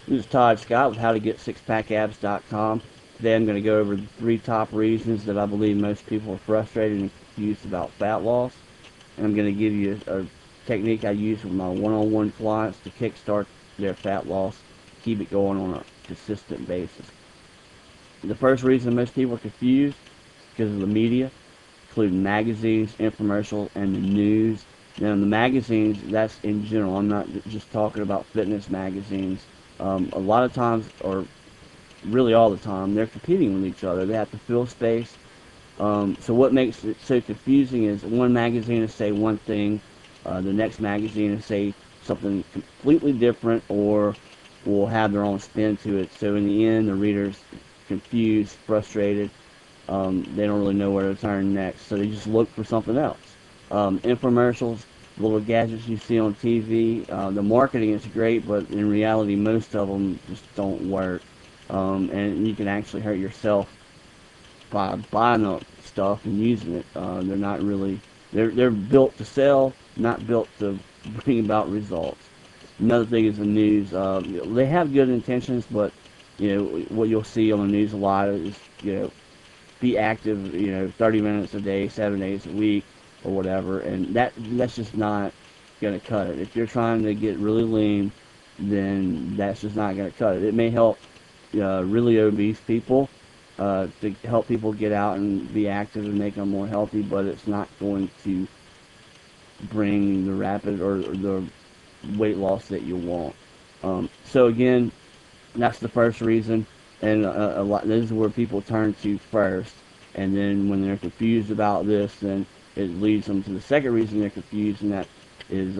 This is Todd Scott with HowToGetSixPackAbs.com. Today I'm going to go over the 3 top reasons that I believe most people are frustrated and confused about fat loss. And I'm going to give you a technique I use with my one-on-one clients to kickstart their fat loss, keep it going on a consistent basis. The first reason most people are confused is because of the media, including magazines, infomercials, and the news. Now, in the magazines, that's in general. I'm not just talking about fitness magazines. A lot of times, or really all the time, they're competing with each other. They have to fill space. So what makes it so confusing is one magazine will say one thing, the next magazine will say something completely different, or will have their own spin to it. So in the end, the reader's confused, frustrated. They don't really know where to turn next, so they just look for something else. Infomercials, little gadgets you see on TV, the marketing is great, but in reality, most of them just don't work. And you can actually hurt yourself by buying the stuff and using it. They're not really, they're built to sell, not built to bring about results. Another thing is the news. They have good intentions, but what you'll see on the news a lot is be active, 30 minutes a day, 7 days a week, or whatever, and that's just not going to cut it. If you're trying to get really lean, then that's just not going to cut it. It may help really obese people to help people get out and be active and make them more healthy, but it's not going to bring the rapid or the weight loss that you want. So again, that's the first reason, and this is where people turn to first. And then when they're confused about this, then it leads them to the second reason they're confused, and that is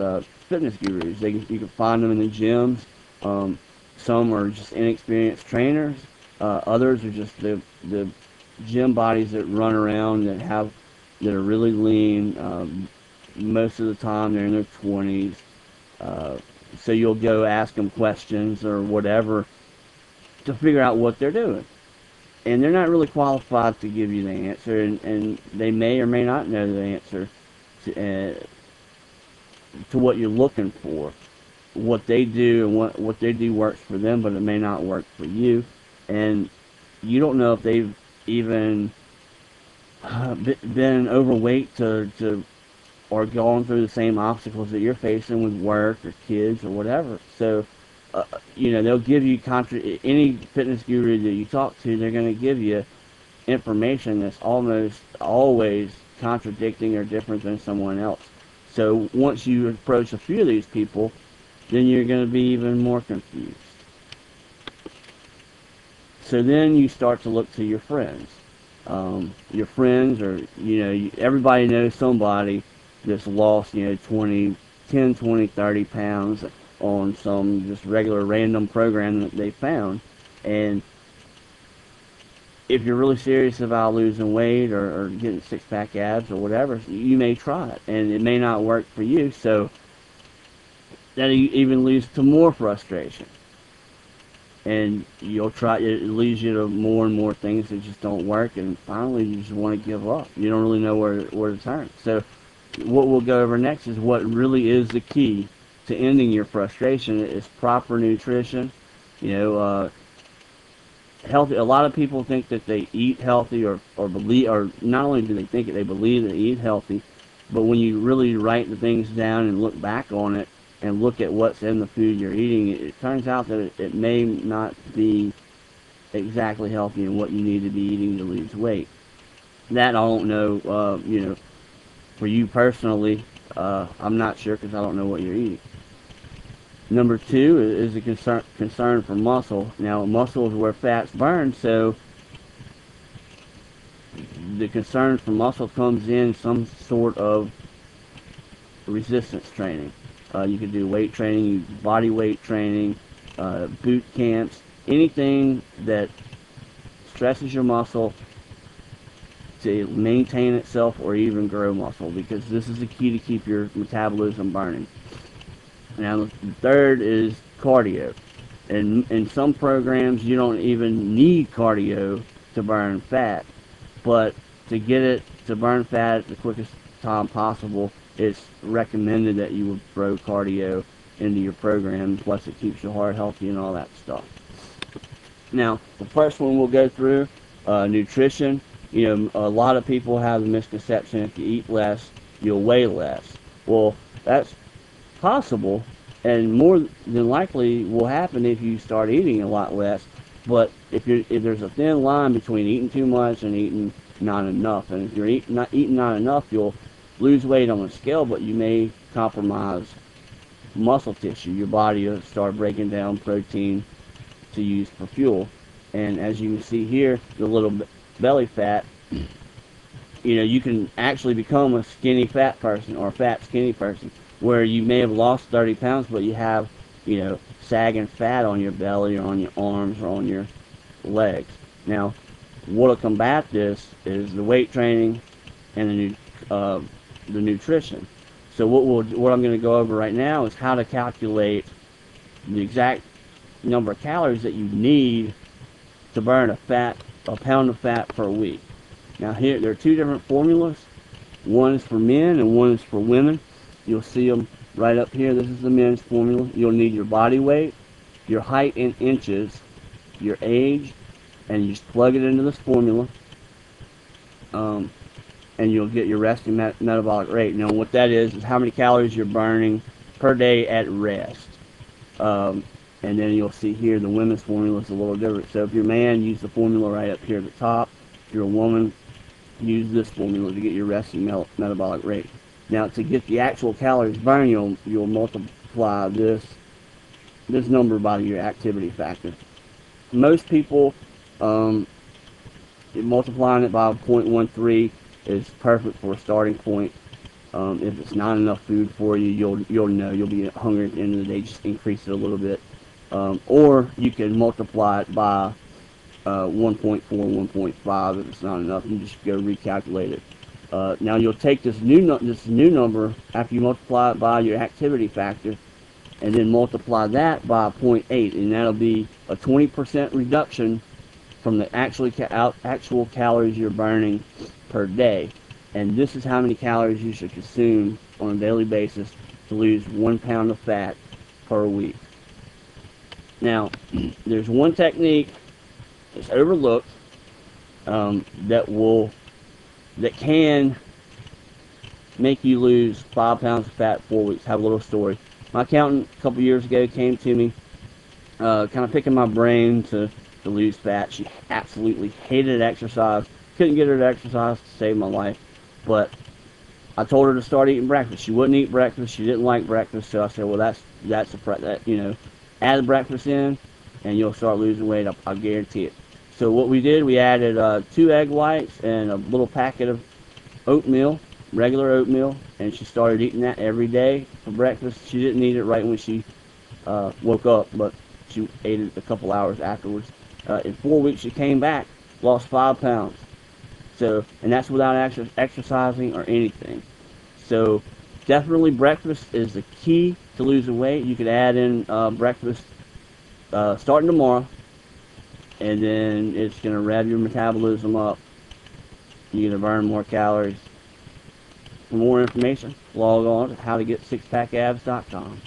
fitness gurus. You can find them in the gyms. Some are just inexperienced trainers. Others are just the gym bodies that run around that are really lean. Most of the time they're in their 20s. So you'll go ask them questions or whatever to figure out what they're doing. And they're not really qualified to give you the answer, and they may or may not know the answer to what you're looking for. What they do and what they do works for them, but it may not work for you. And you don't know if they've even been overweight or gone through the same obstacles that you're facing with work or kids or whatever. So, they'll give you any fitness guru that you talk to, they're going to give you information that's almost always contradicting or different than someone else. So once you approach a few of these people, then you're going to be even more confused. So then you start to look to your friends. Your friends, or everybody knows somebody that's lost 10, 20, 30 pounds on some just regular random program that they found. And if you're really serious about losing weight or getting six-pack abs or whatever, you may try it, and it may not work for you. So that even leads to more frustration, and you'll try. It leads you to more and more things that just don't work, and finally you just want to give up. You don't really know where to turn. So what we'll go over next is what really is the key to ending your frustration. Is proper nutrition. Healthy. A lot of people think that they eat healthy, or believe, or not only do they think it, they believe they eat healthy. But when you really write the things down and look back on it and look at what's in the food you're eating, it turns out that it may not be exactly healthy and what you need to be eating to lose weight. That I don't know. For you personally, I'm not sure because I don't know what you're eating. Number two is the concern for muscle. Now, muscle is where fat's burned, so the concern for muscle comes in some sort of resistance training. You can do weight training, body weight training, boot camps, anything that stresses your muscle to maintain itself or even grow muscle, because this is the key to keep your metabolism burning. Now, the third is cardio. And in some programs, you don't even need cardio to burn fat. But to get it to burn fat at the quickest time possible, it's recommended that you would throw cardio into your program. Plus, it keeps your heart healthy and all that stuff. Now, the first one we'll go through, nutrition. You know, a lot of people have the misconception if you eat less, you'll weigh less. Well, that's possible, and more than likely will happen if you start eating a lot less. But if there's a thin line between eating too much and eating not enough, and if you're not eating not enough, you'll lose weight on the scale, but you may compromise muscle tissue. Your body will start breaking down protein to use for fuel. And as you can see here, the little belly fat, you know, you can actually become a skinny fat person or a fat skinny person, where you may have lost 30 pounds, but you have, you know, sagging fat on your belly or on your arms or on your legs. Now, what'll combat this is the weight training and the nutrition. So what I'm going to go over right now is how to calculate the exact number of calories that you need to burn a pound of fat per week. Now here, there are two different formulas. One is for men and one is for women. You'll see them right up here. This is the men's formula. You'll need your body weight, your height in inches, your age, and you just plug it into this formula. And you'll get your resting metabolic rate. Now what that is how many calories you're burning per day at rest. And then you'll see here the women's formula is a little different. So if you're a man, use the formula right up here at the top. If you're a woman, use this formula to get your resting metabolic rate. Now to get the actual calories burned, you'll multiply this number by your activity factor. Most people, multiplying it by 0.13 is perfect for a starting point. If it's not enough food for you, you'll know. You'll be hungry at the end of the day. Just increase it a little bit. Or you can multiply it by 1.4, 1.5 if it's not enough. You just go recalculate it. Now you'll take this new number after you multiply it by your activity factor, and then multiply that by 0.8, and that'll be a 20% reduction from the actual calories you're burning per day. And this is how many calories you should consume on a daily basis to lose 1 pound of fat per week. Now, there's one technique that's overlooked that can make you lose 5 pounds of fat in 4 weeks. Have a little story. My accountant a couple years ago came to me, kind of picking my brain to lose fat. She absolutely hated exercise. Couldn't get her to exercise to save my life. But I told her to start eating breakfast. She wouldn't eat breakfast. She didn't like breakfast. So I said, well, add breakfast in, and you'll start losing weight. I'll guarantee it. So what we did, we added 2 egg whites and a little packet of oatmeal, regular oatmeal, and she started eating that every day for breakfast. She didn't eat it right when she woke up, but she ate it a couple hours afterwards. In 4 weeks, she came back, lost 5 pounds. So, and that's without exercising or anything. So, definitely breakfast is the key to losing weight. You could add in breakfast starting tomorrow, and then it's going to rev your metabolism up. You're going to burn more calories. For more information, log on to howtoget6packabs.com.